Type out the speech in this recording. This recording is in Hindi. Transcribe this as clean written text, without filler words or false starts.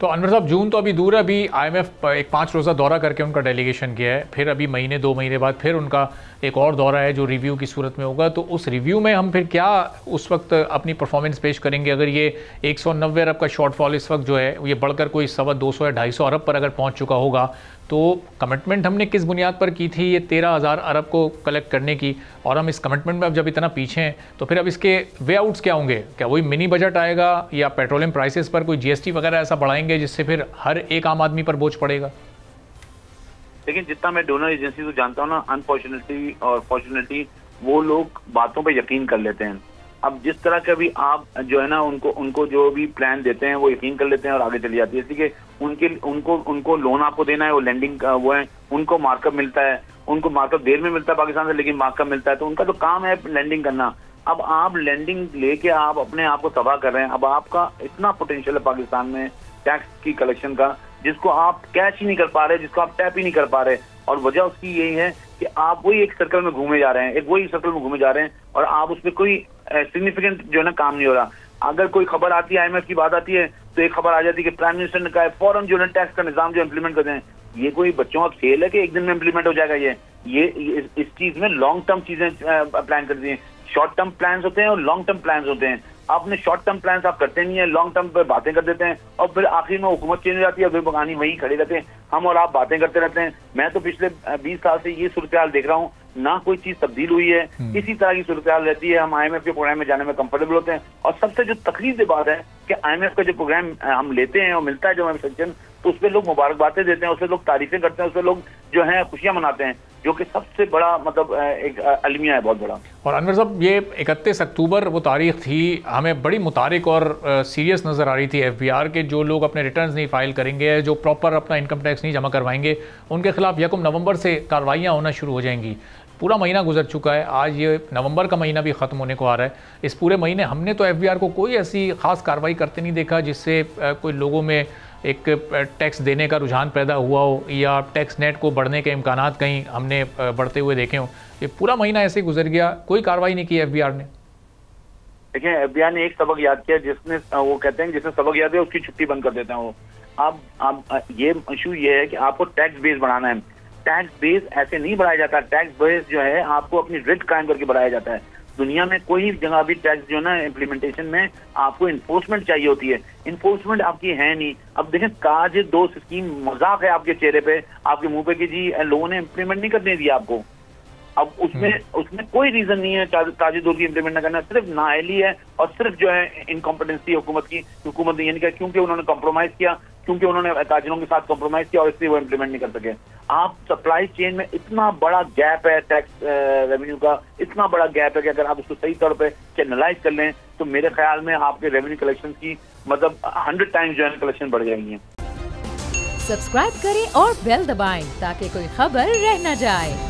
तो अनवर साहब, जून तो अभी दूर है, अभी IMF एक 5 रोज़ा दौरा करके उनका डेलीगेशन किया है, फिर अभी महीने 2 महीने बाद फिर उनका एक और दौरा है जो रिव्यू की सूरत में होगा। तो उस रिव्यू में हम फिर क्या उस वक्त अपनी परफॉर्मेंस पेश करेंगे? अगर ये 190 अरब का शॉर्टफॉल इस वक्त जो है ये बढ़कर कोई 225 या 250 अरब पर अगर पहुँच चुका होगा, तो कमिटमेंट हमने किस बुनियाद पर की थी ये 13,000 अरब को कलेक्ट करने की, और हम इस कमिटमेंट में अब जब इतना पीछे हैं तो फिर अब इसके वे आउट्स क्या होंगे? क्या वही मिनी बजट आएगा या पेट्रोलियम प्राइसेस पर कोई GST वगैरह ऐसा बढ़ाएंगे जिससे फिर हर एक आम आदमी पर बोझ पड़ेगा? लेकिन जितना मैं डोनर एजेंसी को जानता हूँ ना, अनफॉर्चुनेटली और फॉर्चुनेटली वो लोग बातों पे यकीन कर लेते हैं। अब जिस तरह का भी आप जो है ना उनको जो भी प्लान देते हैं वो यकीन कर लेते हैं और आगे चली जाती है। इसलिए उनको लोन आपको देना है, वो लैंडिंग वो है, उनको मार्कअप मिलता है, उनको मार्कअप देर में मिलता है पाकिस्तान से, लेकिन मार्कअप मिलता है। तो उनका तो काम है लैंडिंग करना। अब आप लैंडिंग लेके आप अपने आप को तबाह कर रहे हैं। अब आपका इतना पोटेंशियल है पाकिस्तान में टैक्स की कलेक्शन का, जिसको आप कैच ही नहीं कर पा रहे, जिसको आप टैप ही नहीं कर पा रहे। और वजह उसकी यही है कि आप वही एक सर्कल में घूमे जा रहे हैं, वही सर्कल में घूमे जा रहे हैं, और आप उसमें कोई सिग्निफिकेंट जो है ना काम नहीं हो रहा। अगर कोई खबर आती है, IMF की बात आती है, तो एक खबर आ जाती है कि प्राइम मिनिस्टर ने कहा है फौरन जो है टैक्स का निजाम जो इम्प्लीमेंट कर दें। ये कोई बच्चों का खेल है कि एक दिन में इम्प्लीमेंट हो जाएगा? ये इस चीज में लॉन्ग टर्म चीजें प्लान कर दी हैं। शॉर्ट टर्म प्लान होते हैं और लॉन्ग टर्म प्लान होते हैं। आपने शॉर्ट टर्म प्लान आप करते नहीं है, लॉन्ग टर्म पे बातें कर देते हैं, और फिर आखिर में हुकूमत चेंज हो जाती है, फिर बगानी वहीं खड़े रहते हैं, हम और आप बातें करते रहते हैं। मैं तो पिछले 20 साल से ये सूरत हाल देख रहा हूँ, ना कोई चीज तब्दील हुई है, इसी तरह की सूरत हाल रहती है। हम IMF के प्रोग्राम में जाने में कंफर्टेबल होते हैं, और सबसे जो तकलीफ बात है कि IMF का जो प्रोग्राम हम लेते हैं और मिलता है जो हमें सेक्शन, तो उसपे लोग मुबारकबादें देते हैं, उसपे लोग तारीफें करते हैं, उसपे लोग जो है खुशियां मनाते हैं, जो कि सबसे बड़ा मतलब एक अलमिया है, बहुत बड़ा। और अनवर साहब, ये 31 अक्टूबर वो तारीख थी, हमें बड़ी मुतारिक और सीरियस नज़र आ रही थी FBR के जो लोग अपने रिटर्न्स नहीं फाइल करेंगे, जो प्रॉपर अपना इनकम टैक्स नहीं जमा करवाएंगे, उनके खिलाफ 1 नवंबर से कार्रवाइयाँ होना शुरू हो जाएंगी। पूरा महीना गुजर चुका है, आज ये नवंबर का महीना भी ख़त्म होने को आ रहा है। इस पूरे महीने हमने तो FBR को कोई ऐसी ख़ास कार्रवाई करते नहीं देखा जिससे कोई लोगों में एक टैक्स देने का रुझान पैदा हुआ हो, या टैक्स नेट को बढ़ने के इम्कानात कहीं हमने बढ़ते हुए देखे हों। ये पूरा महीना ऐसे गुजर गया, कोई कार्रवाई नहीं की FBR ने। देखिए, FBR ने एक सबक याद किया, जिसने वो कहते हैं जिसने सबक याद है उसकी छुट्टी बंद कर देते हैं वो। अब ये इशू ये है कि आपको टैक्स बेस बढ़ाना है। टैक्स बेस ऐसे नहीं बढ़ाया जाता। टैक्स बेस जो है आपको अपनी रिट कायम करके बढ़ाया जाता है। दुनिया में कोई जगह भी टैक्स जो है ना इम्प्लीमेंटेशन में आपको इन्फोर्समेंट चाहिए होती है, इन्फोर्समेंट आपकी है नहीं। अब देखें, काज 2 स्कीम मजाक है आपके चेहरे पे, आपके मुंह पे कि जी लोगों ने इम्प्लीमेंट नहीं करने दिया आपको। अब उसमें कोई रीजन नहीं है ताजी 2 की इम्प्लीमेंट न करना, सिर्फ नाअहली है और सिर्फ जो है इनकॉम्पिटेंसी हुकूमत की। हुकूमत ने ये नहीं किया क्योंकि उन्होंने कॉम्प्रोमाइज किया, क्योंकि उन्होंने ताजिरों के साथ कॉम्प्रोमाइज किया, और इसलिए वो इम्प्लीमेंट नहीं कर सके। आप सप्लाई चेन में इतना बड़ा गैप है टैक्स रेवेन्यू का, इतना बड़ा गैप है कि अगर आप उसको सही तौर पे चैनलाइज कर लें तो मेरे ख्याल में आपके रेवेन्यू कलेक्शन की मतलब 100 टाइम्स जो है कलेक्शन बढ़ जाएंगी। सब्सक्राइब करें और बेल दबाएं ताकि कोई खबर रह न जाए।